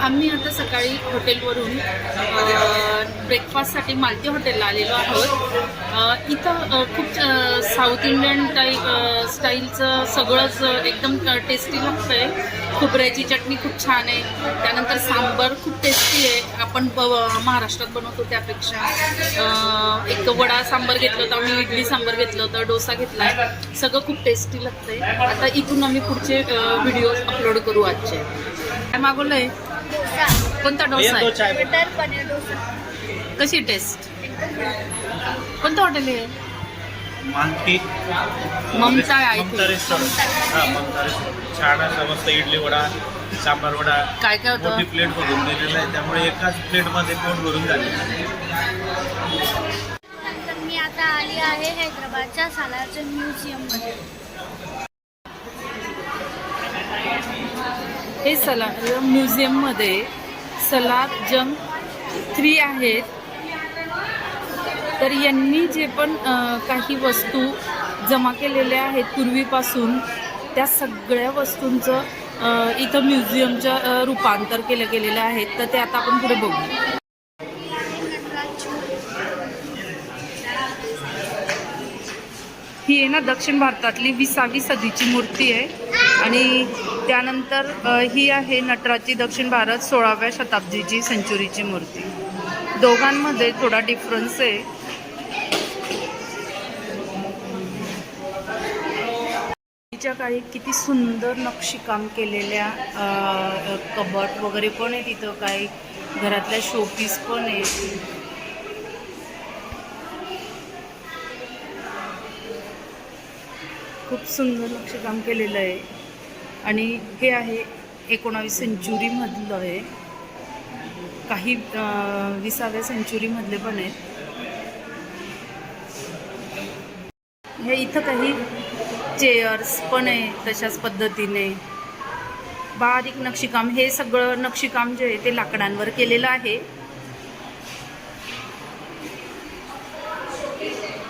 आम्ही आता सकाळी हॉटेलवरून ब्रेकफास्टसाठी मालती हॉटेलला आलेलो आहोत। इथं खूप साऊथ इंडियन स्टाईलचं सगळंच एकदम टेस्टी लागतं आहे। खोबऱ्याची चटणी खूप छान आहे, त्यानंतर सांबर खूप टेस्टी आहे, आपण महाराष्ट्रात बनवतो त्यापेक्षा। एक वडा सांबर घेतलं होतं आम्ही, इडली सांबर घेतलं होतं, डोसा घेतला आहे, सगळं खूप टेस्टी लागतं आहे। आता इथून आम्ही पुढचे व्हिडिओ अपलोड करू आजचे। काय मागवलं आहे? कोणता डोसा आहे? बटर पनीर डोसा। कशी टेस्ट? कोणतं हॉटेल आहे? मानकी ममता आहे। ममता रेस्टॉरंट। ममता रेस्टॉरंट छान असं मस्त इडली वडा सांबार वडा काय काय होतं? मोठी प्लेट भरून दिलेलं आहे, त्यामुळे एकाच प्लेटमध्ये पोट भरून झाले। तर मी आता आली आहे हैदराबादच्या सालारजंग म्युझियममध्ये। हे सालारजंग म्युझियममध्ये सालारजंग 3 आहेत। तर यांनी जे पण काही वस्तू जमा केलेल्या आहेत पूर्वीपासून, त्या सगळ्या वस्तूंचं इथं म्युझियमच्या रूपांतर केलं गेलेलं आहे। तर ते आता आपण पुढे बघू। ही आहे ना दक्षिण भारतातली 20वी सदीची मूर्ती आहे, आणि त्यानंतर ही आहे नटराजची दक्षिण भारत 16व्या शताब्दीची सेंचुरीची मूर्ती। दोघांमध्ये थोडा डिफरन्स आहे। तिच्या काळी किती सुंदर नक्षीकाम केलेल्या कबट वगैरे पण आहे तिथं, काही घरातल्या शोपीस पण आहे। खूप सुंदर नक्षीकाम केलेलं आहे, आणि हे आहे 19वी सेंचुरीमधलं आहे, काही 20व्या सेंचुरीमधले पण आहेत। हे इथं काही चेअर्स पण आहे तशाच पद्धतीने, बारीक नक्षीकाम। हे सगळं नक्षीकाम जे आहे ते लाकडांवर केलेलं आहे।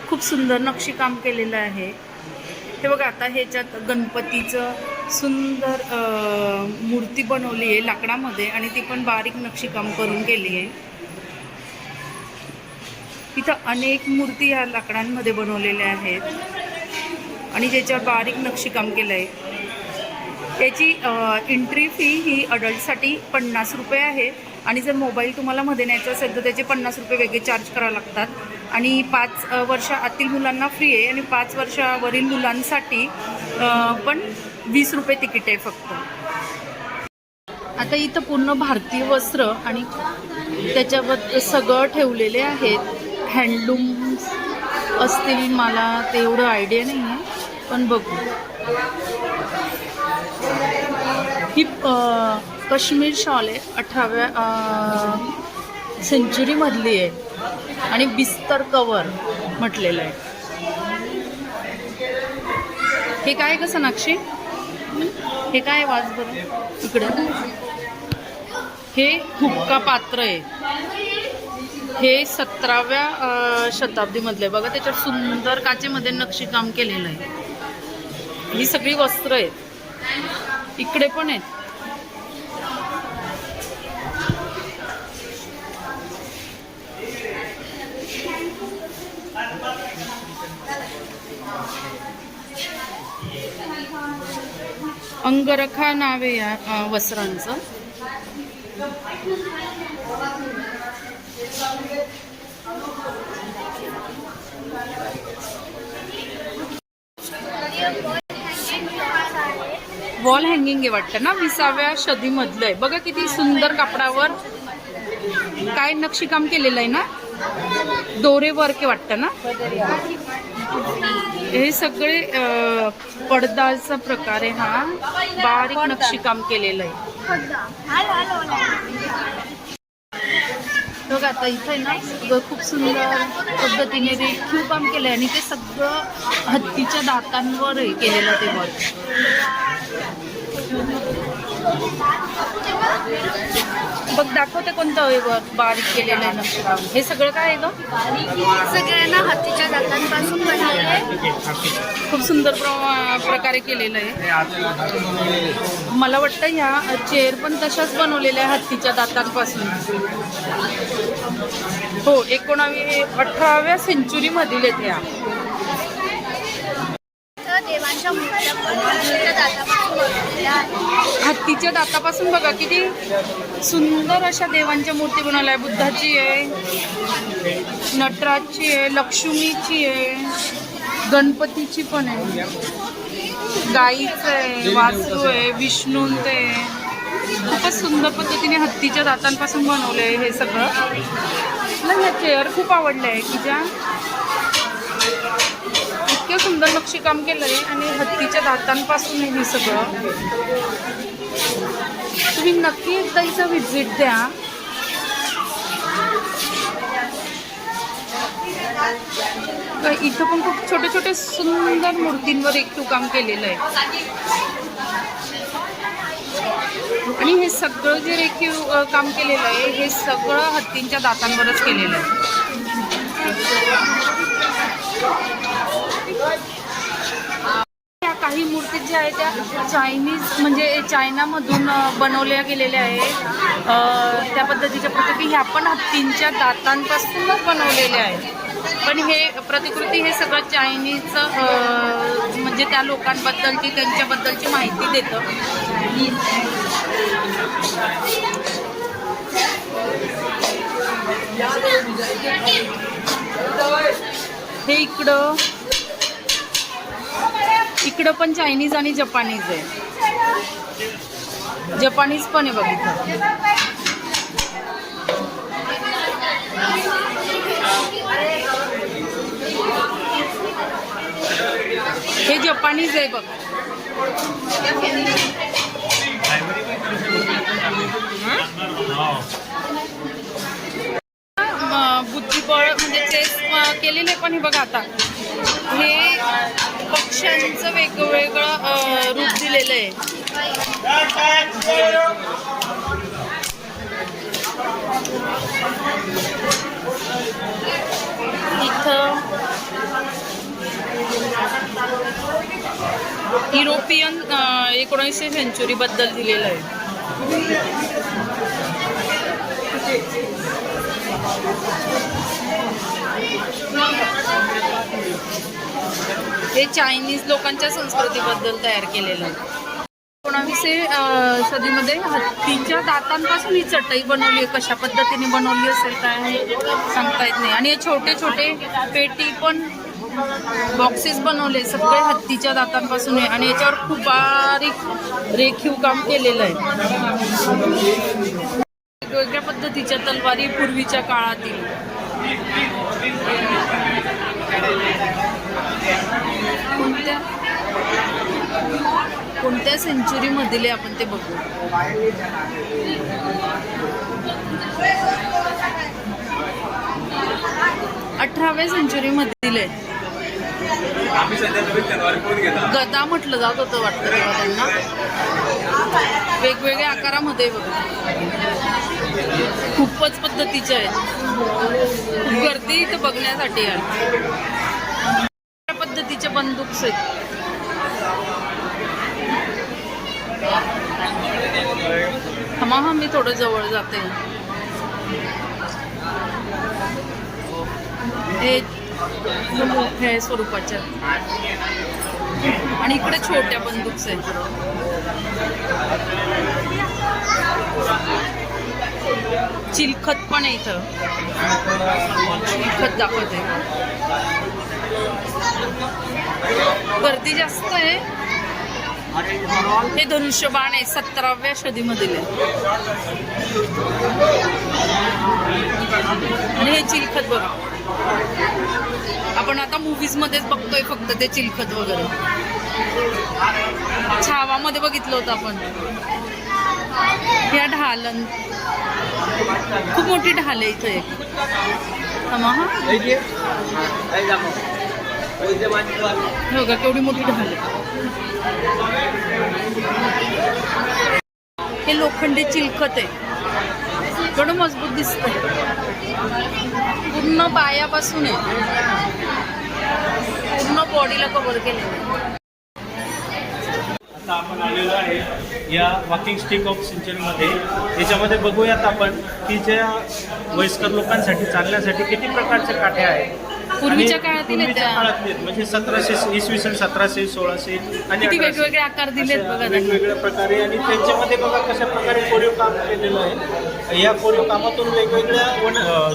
खूप सुंदर नक्षीकाम केलेलं आहे। हे बघा, आता ह्याच्यात गणपतीचं सुंदर मूर्ती बनवली आहे लाकडामध्ये, आणि ती पण बारीक नक्षीकाम करून केली आहे। इथं अनेक मूर्ती या लाकडांमध्ये बनवलेल्या आहेत, आणि ज्याच्यावर बारीक नक्षीकाम केलं आहे। त्याची एंट्री फी ही अडल्टसाठी 50 रुपये आहे, आणि जर मोबाईल तुम्हाला मध्ये न्यायचा असेल तर त्याचे 50 रुपये वेगळे चार्ज करावे लागतात, आणि 5 वर्षाआतील मुलांना फ्री आहे, आणि 5 वर्षावरील मुलांसाठी पण 20 रुपये तिकीट आहे फक्त। आता इथं पूर्ण भारतीय वस्त्र आणि त्याच्यावर सगळं ठेवलेले आहेत। हँडलूम्स असतील, मला तेवढं आयडिया नाही आहे, पण बघू। ही काश्मीर शॉल आहे, 18व्या सेंचुरीमधली आहे, आणि बिस्तर कवर म्हटलेलं आहे। हे काय कसं नक्षी? हे काय वाज बरं इकडं? हे हुक्का पात्र आहे, हे 17व्या शताब्दीमधलं बघा, त्याच्यावर सुंदर काचेमध्ये नक्षीकाम केलेलं आहे। ही सगळी वस्त्र आहेत, इकडे पण आहेत। अंगरखा नाव आहे या वस्त्रांचं। वॉल हँगिंग आहे वाटतं ना, 20व्या सदीमधलं आहे बघा। किती सुंदर कापडावर काय नक्षीकाम केलेलं आहे ना, दोरे वर्क आहे वाटतं ना। हे सगळे पडदाचा प्रकार आहे हा, बारीक नक्षीकाम केलेलं आहे। बघा, आता इथे ना खूप सुंदर पद्धतीने रेखीव काम केलंय, आणि ते सगळं हत्तीच्या दातांवर केलेलं ते वर्क। बघ, दाखवते कोणतं बारीक केलेलं आहे नक्षीकाम। हे सगळं काय आहे ग? सगळ्यांना हत्तीच्या दातांपासून बनवले, खूप सुंदर प्रकारे केलेलं आहे। मला वाटतं ह्या चेअर पण तशाच बनवलेल्या आहे हत्तीच्या दातांपासून. हो, 18व्या सेंचुरीमधील आहेत ह्या. तर देवांच्या मूर्त्या पण हत्तीच्या दातापासून बनवलेल्या आहेत. हत्तीच्या दातापासून बघा किती सुंदर अशा देवांच्या मूर्ती बनवल्या आहे. बुद्धाची आहे, नटराजची आहे, लक्ष्मीची आहे, गणपतीची पण आहे, गाईचं आहे, वासू आहे, विष्णूंचं आहे. खूपच सुंदर पद्धतीने हत्तीच्या दातांपासून बनवलं आहे हे सगळं. मला ह्या चेअर खूप आवडल्या आहे की ज्या इतकं सुंदर नक्षीकाम केलं आहे आणि हत्तीच्या दातांपासून हे सगळं. तुम्ही नक्की एकदा इथं व्हिजिट द्या. इथं पण खूप छोटे छोटे सुंदर मूर्तींवर रेखीव काम केलेलं आहे आणि हे सगळं जे रेखीव काम केलेलं आहे हे सगळं हत्तींच्या दातांवरच केलेलं आहे. त्या काही मूर्ती ज्या आहेत त्या चायनीज म्हणजे चायनामधून बनवल्या गेलेल्या आहेत. त्या पद्धतीच्या प्रतिकृती ह्या पण हत्तींच्या दातांपासूनच बनवलेल्या आहेत. पण हे प्रतिकृती हे सगळं चायनीजचं म्हणजे त्या लोकांबद्दलची त्यांच्याबद्दलची माहिती देतं. हे इकडं पण चायनीज आणि जपानीज आहे. जपानीज पण आहे बघितलं. हे जपानीज आहे बघ. बुद्धिबळ म्हणजे चेस केलेले पण हे बघा. आता हे पक्ष्यांचं वेगवेगळं रूप दिलेलं आहे. इथं युरोपियन 19वी सेंचुरीबद्दल दिलेलं आहे. हे चायनीज लोकांच्या संस्कृतीबद्दल तयार केलेलं आहे. 19वी सदीमध्ये हत्तीच्या दातांपासून ही चटई बनवली आहे. कशा पद्धतीने बनवली असेल काय सांगता येत नाही. आणि हे छोटे छोटे पेटी पण बॉक्सेस बनवले सगळे हत्तीच्या दातांपासून आहे आणि याच्यावर खूप बारीक रेखीव काम केलेलं आहे. वेगवेगळ्या पद्धतीच्या तलवारी पूर्वीच्या काळातील. कोणत्या सेंचुरी मधले आपण ते बघू. अठराव्या सेंचुरी मधील आहे. गदा म्हटलं जात होतं वाटतं तेव्हा त्यांना. वेगवेगळ्या आकारामध्ये बघा. खूपच पद्धतीचे आहेत. खूप गर्दी इथं बघण्यासाठी आहे. पद्धतीचे बंदूक आहेत. हा मी थोडं जवळ जाते. हे मोठ्या स्वरूपाच्या आणि इकडे छोट्या बंदूक आहेत. चिलखत पण आहे इथं. चिलखत दाखवते. गर्दी जास्त आहे. हे धनुष्यबाण आहे 17व्या सदीमधील आहे. आणि हे चिलखत बघा. आपण आता मूवीज मध्येच बघतोय फक्त ते चिलखत वगैरे. छावामध्ये बघितलं होतं आपण. ह्या ढालन खूप मोठी ढाल आहे इथं एक. हो का, केवढी मोठी ढाल आहे. हे लोखंडी चिलखत आहे. थोडं मजबूत दिसतंय. पूर्ण पायापासून आहे. पूर्ण बॉडीला कव्हर केलेलं आहे. आता आपण आलेलो आहे या वॉकिंग स्टिक ऑफ सेंचुरीमध्ये. याच्यामध्ये बघूयात आपण की ज्या वयस्कर लोकांसाठी चालण्यासाठी किती प्रकारचे काठे आहेत. पूर्वीच्या आणि काळातील आहेत पूर्वीच्या त्या. काळातले आहेत. म्हणजे 1700 इसवी सन 1700 1600 आणि किती 1800. वेगवेगळे आकार दिलेत अशा बघा त्यांनी. वेगवेगळ्या प्रकारे. आणि त्यांच्यामध्ये बघा कशा प्रकारे कोरीव काम केलेलं आहे. या कोरीव कामातून वेगवेगळ्या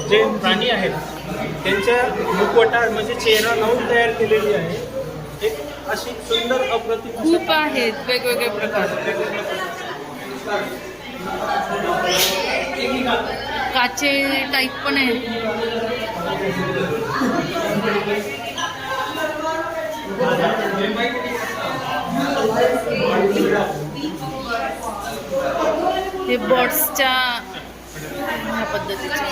जे प्राणी आहेत त्यांच्या मुखवटा म्हणजे चेहरा लावून तयार केलेली आहे. एक अशी सुंदर अप्रतिम खूप आहेत वेगवेगळे प्रकार. काचे टाईप पण आहेत. हे बर्ड्सच्या ह्या पद्धतीचे.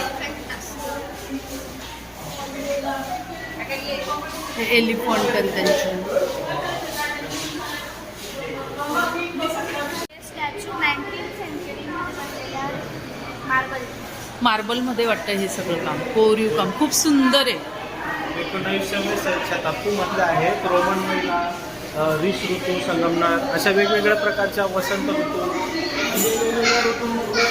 हे एलिफंट आणि त्यांचं. स्टॅच्यू 19th सेंचुरीमध्ये बनलेला मार्बल. मार्बलमध्ये वाटतं हे सगळं काम, कोरीव काम खूप सुंदर आहे. 19व्या शताब्दीमधले आहेत. रोमन महिला, ऋष ऋतू, संगमनाथ अशा वेगवेगळ्या प्रकारच्या वसंत ऋतू म्हणजे वेगवेगळ्या ऋतूंमध्ये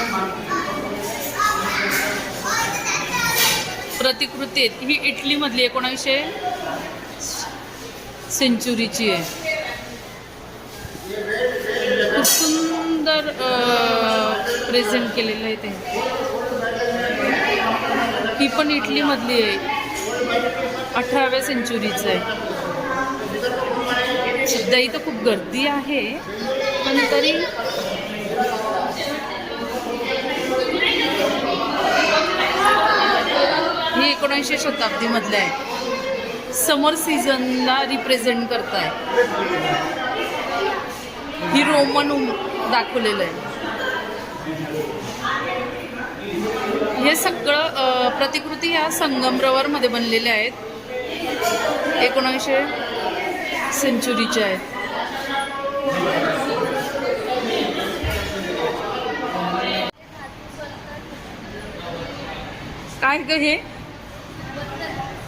प्रतिकृती आहेत. ही इटलीमधली 19व्या सेंचुरीची आहे. खूप सुंदर प्रेझेंट केलेलं आहे ते. ही पण इटलीमधली आहे, 18व्या सेंचुरीचं आहे. सध्या इथं खूप गर्दी आहे पण तरी हे 19व्या शताब्दीमधलं आहे. समर सीझनला रिप्रेझेंट करताय. ही रोमन दाखवलेलं आहे. हे सगळं प्रतिकृती या संगमरवरमध्ये बनलेल्या आहेत. 19व्या सेंचुरीच्या आहेत. काय ग हे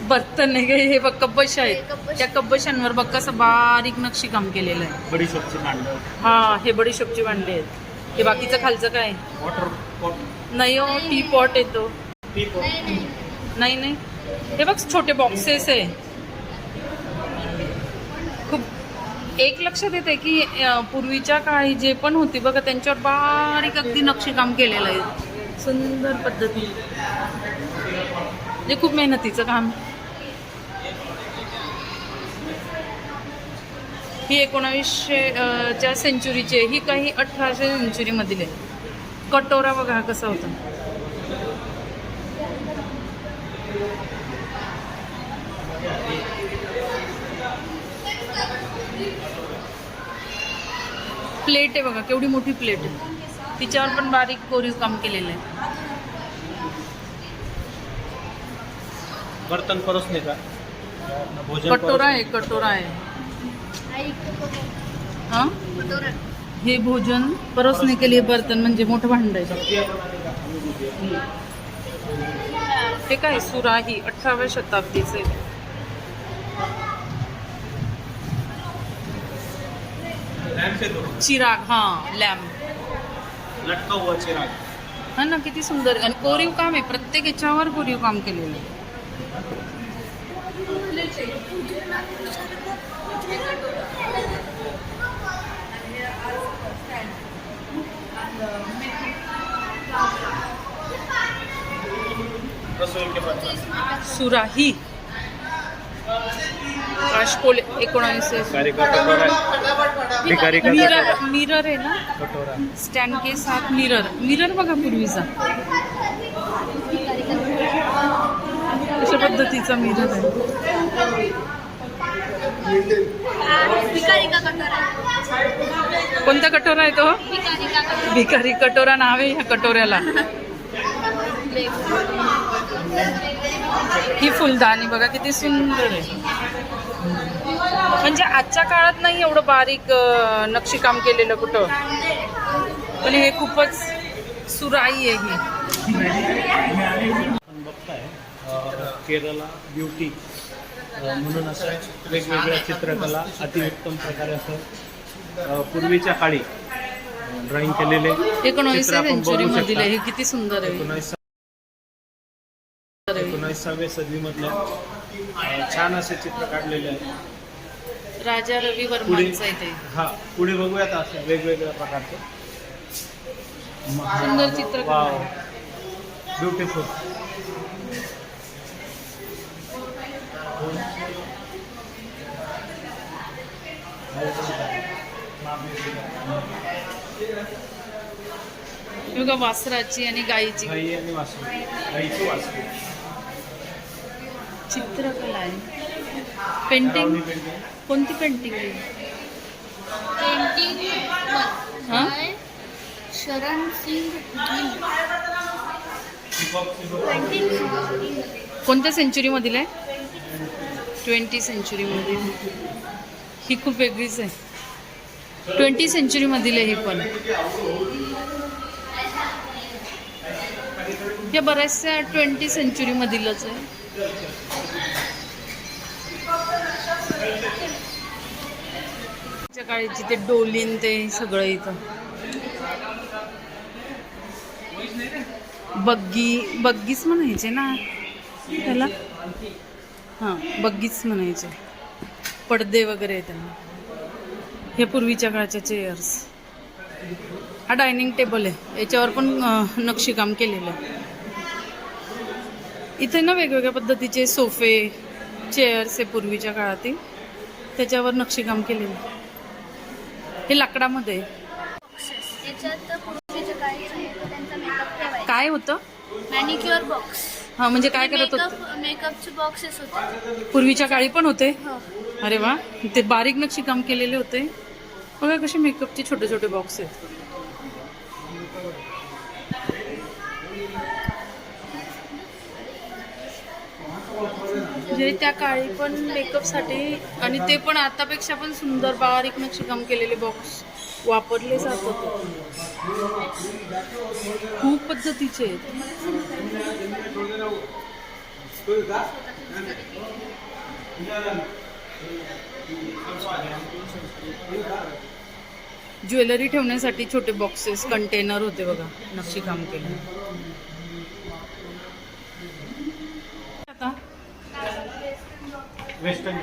बर्तन आहे ग हे बघ, कब्बशा आहेत. त्या कब्बशांवर बघ कसं बारीक नक्षीकाम केलेलं आहे. बडीशोपची मांड, हा हे बडीशोपची भांडी आहेत. हे बाकीचं खालचं काय वॉटर पॉट, नाही हो, टी पॉट येतो. T pot. नाही नाही हे बघ छोटे बॉक्सेस आहे. खूप एक लक्षात येते की पूर्वीच्या काळी जे पण होती बघा त्यांच्यावर बारीक अगदी नक्षीकाम केलेलं आहे सुंदर पद्धती. म्हणजे खूप मेहनतीचं काम. ही 19व्या सेंचुरीची आहे. ही काही 18व्या सेंचुरीमधील आहे. कटोरा बघा कसा होता. प्लेट आहे बघा केवढी मोठी प्लेट आहे. तिच्यावर पण बारीक कोरीव काम केलेलं आहे. बर्तन परोसने का भोजन कटोरा आहे, कटोरा आहे. हां हे भोजन परोसने के लिए बर्तन म्हणजे मोठं भांड आहे. हे काय सुराही 18व्या शताब्दीचे. चिराग, हा लॅम्प लटका हुआ चिराग. हा ना किती सुंदर. आणि कोरीव काम आहे प्रत्येक याच्यावर कोरीव काम केलेलं आहे. सुराही काशकोले 19. मिरर आहे ना स्टँड के साथ मिरर बघा पूर्वीचा अशा पद्धतीचा मिरर आहे. कोणता कटोरा आहे तो? भिकारी कटोरा नाव आहे ह्या कटोऱ्याला. ही फुलदाणी बघा किती सुंदर आहे. म्हणजे आजच्या काळात नाही एवढं बारीक नक्षीकाम केलेलं कुठं, पण हे खूपच सुराई आहे ही. आपण बघताय केरला ब्युटी म्हणून असं वेगवेगळ्या चित्रकला अतिउत्तम प्रकारे असं पूर्वीच्या काळी ड्रॉइंग केलेले 19व्या सेंचुरी मधील आहे. हे किती सुंदर आहे. 19व्या सदीमधल्या छान असे चित्र काढलेले आहे. राजा रवी वर्मांचं आहे ते. हा पुढे बघूयात असे वेगवेगळ्या प्रकारचे सुंदर चित्र. ब्युटिफुल. बघा वासराची आणि गायीची गाई आणि वासरू. गाईची वासरू. चित्रकला आहे. पेंटिंग. कोणती पेंटिंग आहे? पेंटिंग हा? शरण सिंग पेंटिंग कोणत्या सेंचुरी मधील आहे? 20 सेंचुरी मधील. ही खूप वेगळीच आहे. 20 सेंचुरी मधील आहे ही पण. या बऱ्याचशा 20 सेंचुरी मधीलच आहे. त्या काळीची ते डोलीन ते सगळं इथं. बग्गीच म्हणायचे ना त्याला. हां बग्गीच म्हणायचे. पडदे वगैरे आहे त्यांना. हे पूर्वीच्या काळच्या चेअर्स. हा डायनिंग टेबल आहे. याच्यावर पण नक्षीकाम केलेलं आहे. इथे ना वेगवेगळ्या पद्धतीचे सोफे चेअर्स आहे पूर्वीच्या काळातील. त्याच्यावर नक्षीकाम केलेलं आहे. हे लाकडामध्ये आहे. याच्यात पूर्वीच्या काळी त्यांचा मेकअप ठेवायचा. काय होतं? Manicure box. हा म्हणजे काय करत होते? मेकअपचे बॉक्सेस होते पूर्वीच्या काळी पण होते. हो. अरे वा. ते बारीक नक्षीकाम केलेले होते. बघा कसे मेकअपचे छोटे छोटे बॉक्स आहेत. म्हणजे त्या काळी पण मेकअपसाठी आणि ते पण आतापेक्षा पण सुंदर बारीक नक्षीकाम केलेले बॉक्स वापरले जातात. खूप पद्धतीचे आहेत. ज्वेलरी ठेवण्यासाठी छोटे बॉक्सेस कंटेनर होते बघा नक्षीकाम केले. आता वेस्टर्न.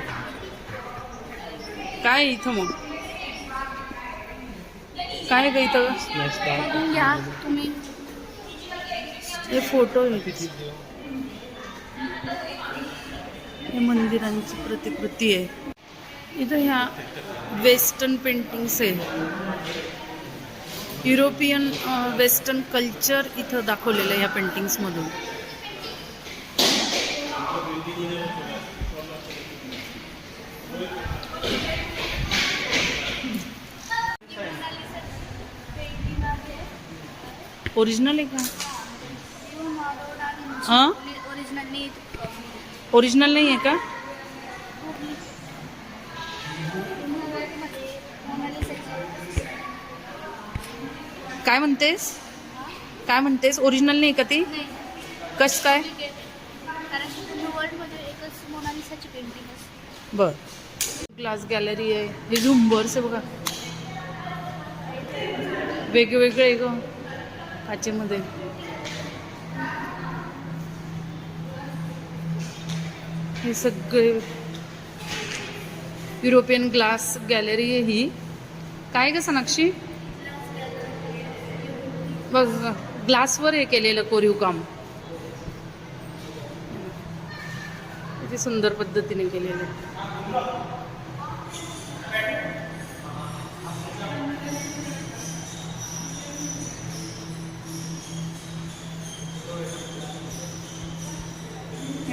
काय आहे इथं मग? काय ग इथं? बघून घ्या तुम्ही. हे फोटो आहे. हे मंदिरांची प्रतिकृती आहे. इथं ह्या वेस्टर्न पेंटिंग्स आहे. युरोपियन वेस्टर्न कल्चर इथं दाखवलेलं आहे ह्या पेंटिंग्समधून. ओरिजिनल आहे का? हां ओरिजिनली ओरिजिनल नाही आहे का? काय म्हणतेस? काय म्हणतेस? ओरिजिनल नाही का ती? कस काय? कारण की पूर्ण वर्ल्डमध्ये एकच मोनालिसाची पेंटिंग असते. बर. ग्लास गॅलरी आहे. हे झुंबर्स आहे बघा. वेगवेगळे आहे ग काचेमध्ये. हे सगळे युरोपियन ग्लास गॅलरी आहे ही. काय ग सोनाक्षी? बघ ग्लासवर हे केलेलं कोरीव काम. किती सुंदर पद्धतीने केलेलं.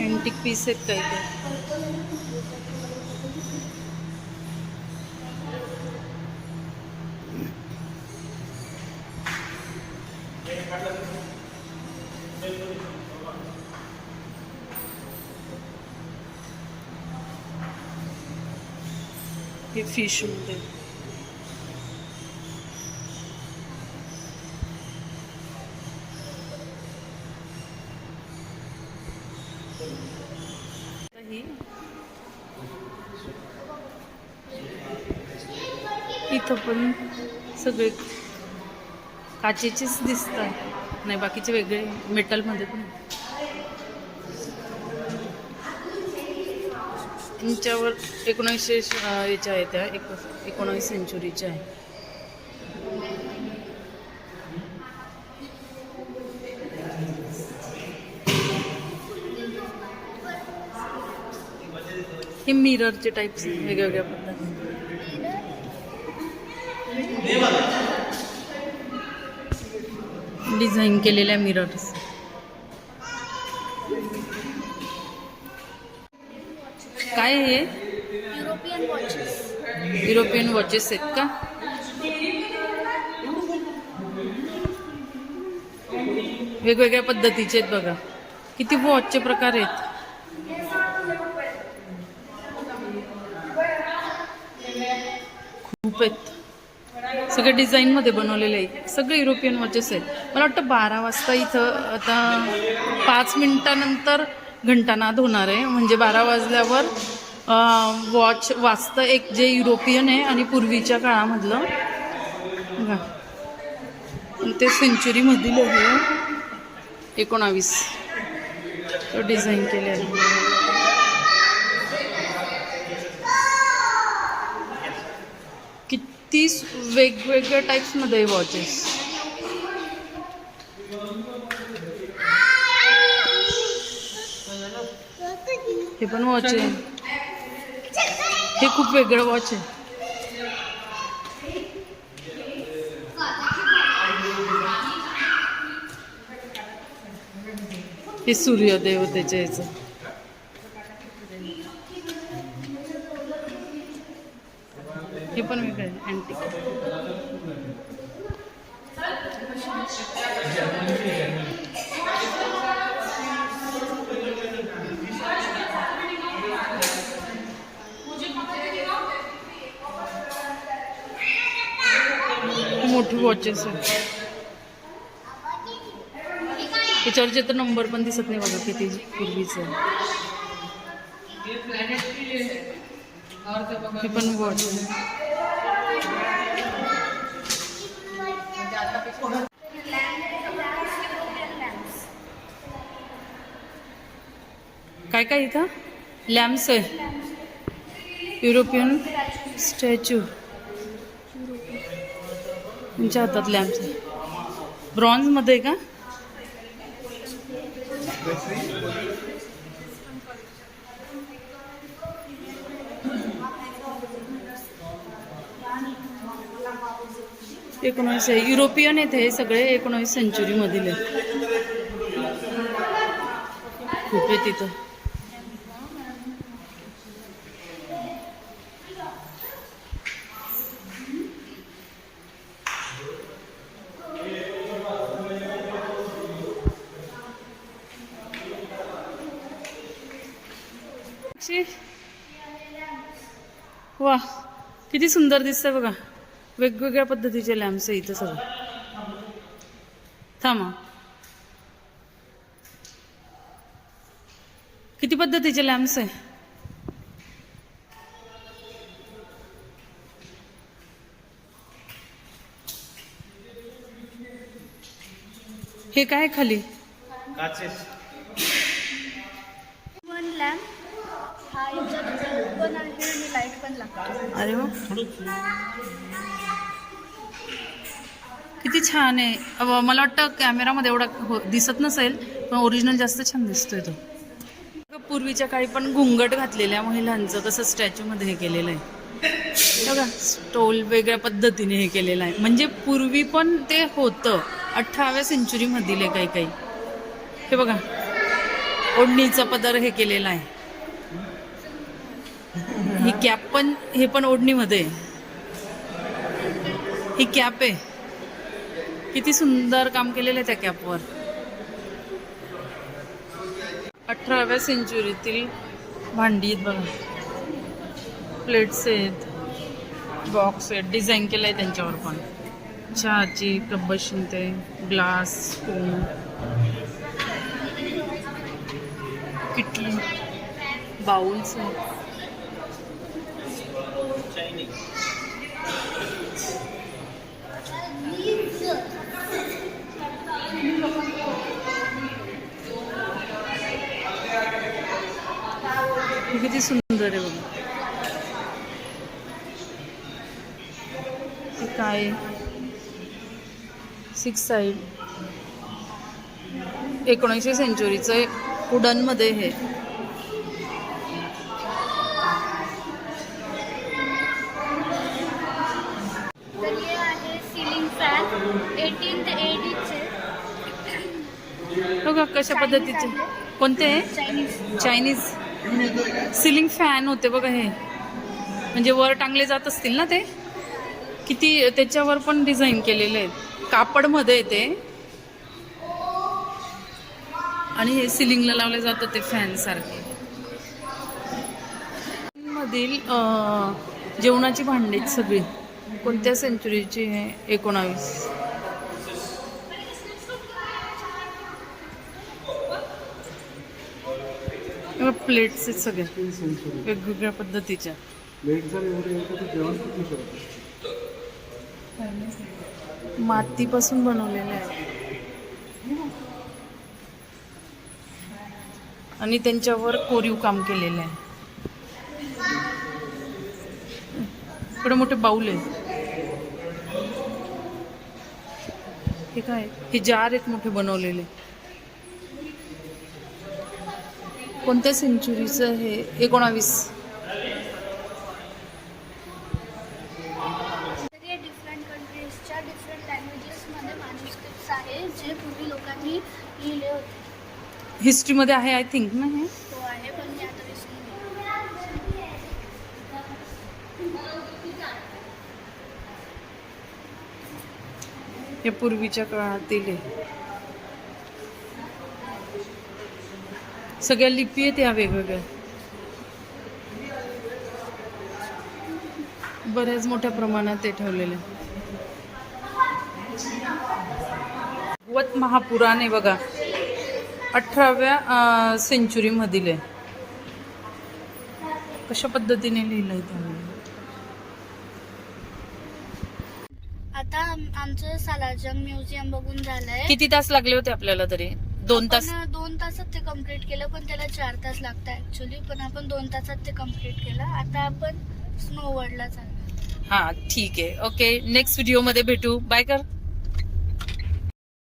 अँटिक पीस आहेत काही काही. हे फिश मध्ये इथं पण सगळे काचेचेच दिसतात, नाही बाकीचे वेगळे मेटलमध्ये पण. यांच्यावर 1900 याच्या आहेत, त्या 19वी सेंचुरीच्या आहे. हे मिररचे टाईप्स वेगवेगळ्या पद्धतीने डिझाईन केलेल्या मिरर्स. काय हे? European watches. युरोपियन वॉचेस आहेत का? वेगवेगळ्या पद्धतीचे आहेत बघा. किती वॉचचे प्रकार आहेत. खूप आहेत. सगळे डिझाईनमध्ये बनवलेले आहेत. सगळे युरोपियन वॉचेस आहेत. मला वाटतं 12 वाजता इथं आता 5 मिनिटानंतर घंटानाद होणार आहे. म्हणजे 12 वाजल्यावर वॉच वाजतं एक जे युरोपियन आहे आणि पूर्वीच्या काळामधलं बघा. ते सेंचुरीमधील आहे 19 डिझाईन केले आहे. किती वेगवेगळ्या टाईप्समध्ये वॉचेस. हे पण वॉच आहे. हे खूप वेगळं वॉच आहे. हे सूर्यदेवतेचे याचं. हे पण वेगळं आहे अँटिक. मोठी वॉचेस आहे. त्याच्यावरचे तर नंबर पण दिसत नाही बघा किती पूर्वीचं आहे. हे पण वॉच आहे. काय काय इथं लॅम्प्स आहे. European statue. तुमच्या हातात लॅम्प्स आहे. ब्रॉन्झमध्ये का? एकोणीस आहे. युरोपियन आहेत हे सगळे 19वी सेंचुरीमधील आहेत. खूप आहे तिथं. वा किती सुंदर दिसतंय बघा. वेगवेगळ्या पद्धतीचे लॅम्प्स आहे इथं सगळं. थांबा. किती पद्धतीचे लॅम्प्स आहे. हे काय खाली काचेस. वन लॅम्प हा याच्यात बल्ब पण आहे आणि लाईट पण लागते. अरे वा किती छान आहे. मला वाटतं कॅमेरामध्ये एवढा दिसत नसेल पण ओरिजिनल जास्त छान दिसतोय तो. पूर्वीच्या काळी पण घुंगट घातलेल्या महिलांचं कसं स्टॅच्यूमध्ये हे केलेलं आहे बघा. स्टोल वेगळ्या पद्धतीने हे केलेलं आहे. म्हणजे पूर्वी पण ते होतं 18व्या सेंचुरीमधील आहे काही काही. हे बघा ओढणीचा पदर हे केलेला आहे. ही कॅप पण हे पण ओढणीमध्ये. ही कॅप आहे. किती सुंदर काम केलेलं आहे त्या कॅपवर. 18व्या सेंचुरीतील भांडी आहेत बघा. प्लेट्स आहेत, बॉक्स आहेत. डिझाईन केलं आहे त्यांच्यावर पण. चहाची कप बशीन ते ग्लास स्पून किटली बाउल्स आहेत. हे किती सुंदर आहे बघा. हे काय 6 साईड 19वी सेंचुरीचं वुडन मध्ये हे. तर हे आहे सीलिंग फॅन 18th AD चे बघा कशा पद्धतीचे. कोणते आहे? चायनीज. चायनीज सिलिंग फॅन होते बघा हे. म्हणजे वर टांगले जात असतील ना ते. किती त्याच्यावर पण डिझाईन केलेले आहेत. कापडमध्ये ते आणि हे सिलिंगला लावले जातात ते फॅन सारखे. मधील जेवणाची भांडी सगळी कोणत्या सेंचुरीची आहे? 19. प्लेट्स आहेत सगळ्या वेगवेगळ्या पद्धतीच्या. मातीपासून बनवलेल्या आहेत आणि त्यांच्यावर कोरीव काम केलेलं आहे. इकडे मोठे बाऊल आहेत. हे काय? हे जार आहेत मोठे बनवलेले. कोणत्या सेंचुरीचं हे? 19. डिफरंट कंट्रीजच्या डिफरंट लँग्वेजेसमध्ये मॅन्युस्क्रिप्ट्स आहे जे पूर्वी लोकांनी लिहिले होते. हिस्ट्रीमध्ये आहे आय थिंक ना हे. तो आहे पण मी आता विसरून हे पूर्वीच्या काळातील आहे. सगळ्या लिपी आहेत या वेगवेगळ्या. बऱ्याच मोठ्या प्रमाणात ते ठेवलेले. भागवत महापुराण आहे बघा 18व्या सेंचुरी मधील आहे. कशा पद्धतीने लिहिलंय त्यामुळे. आता आमचं सालारजंग म्युझियम बघून झालंय. किती तास लागले होते आपल्याला तरी? 2 तास. 2 तासात ते कम्प्लीट केलं पण त्याला 4 तास लागतं ऍक्च्युली. पण आपण 2 तासात ते कम्प्लीट केलं. आता आपण स्नो वर्ल्डला चाललो. हा ठीक आहे. ओके नेक्स्ट व्हिडिओ मध्ये भेटू. बाय कर.